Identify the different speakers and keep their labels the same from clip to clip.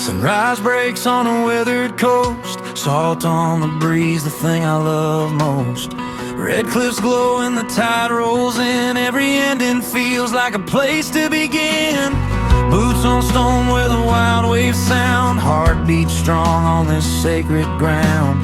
Speaker 1: Sunrise breaks on a weathered coast, salt on the breeze, the thing I love most. Red cliffs glow and the tide rolls in, every ending feels like a place to begin. Boots on stone where the wild waves sound, heart beats strong on this sacred ground.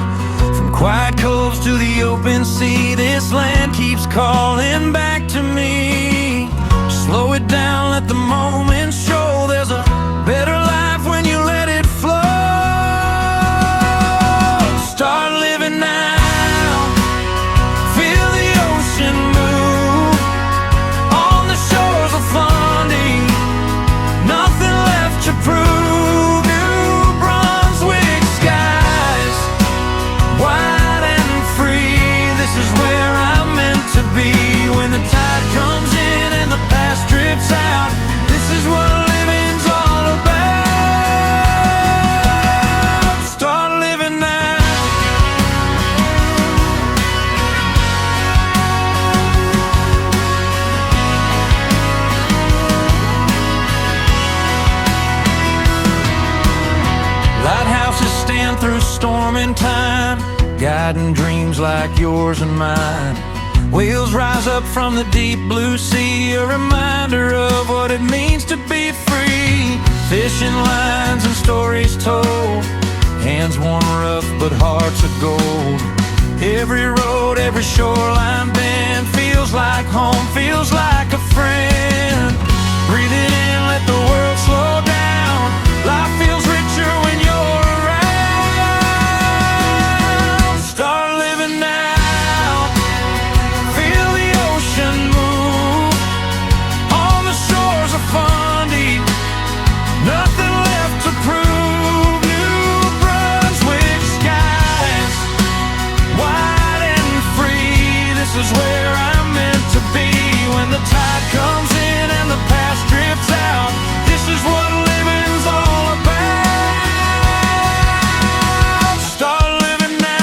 Speaker 1: From quiet coves to the open sea, this land keeps calling back to me. Slow it down, let the moment show there's a better life when you let it flow. Start living now, feel the ocean move on the shores of Fundy, nothing left to prove. New Brunswick skies, wide and free, this is where I'm meant to be. When the tide comes in and the past drips out, this is what living's all about. Start living now. Lighthouses stand through storm and time, guiding dreams like yours and mine. Whales rise up from the deep blue sea, a reminder of what it means to be free. Fishing lines and stories told, hands worn rough but hearts of gold. Every road, every shoreline bend feels like home, feels like a friend. Breathe it in, let the world slow down, life feels richer when you're around. Start living now, Fundy, nothing left to prove. New Brunswick skies, wide and free, this is where I'm meant to be. When the tide comes in and the past drifts out, this is what living's all about. Start living now.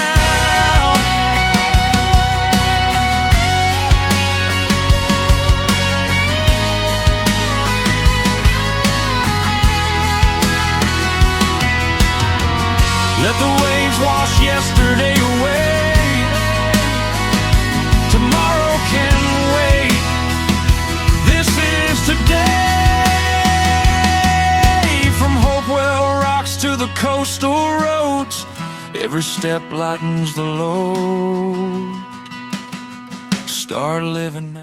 Speaker 1: Let the waves wash yesterday away, tomorrow can wait. This is today. From Hopewell rocks to the coastal roads, every step lightens the load. Start living now.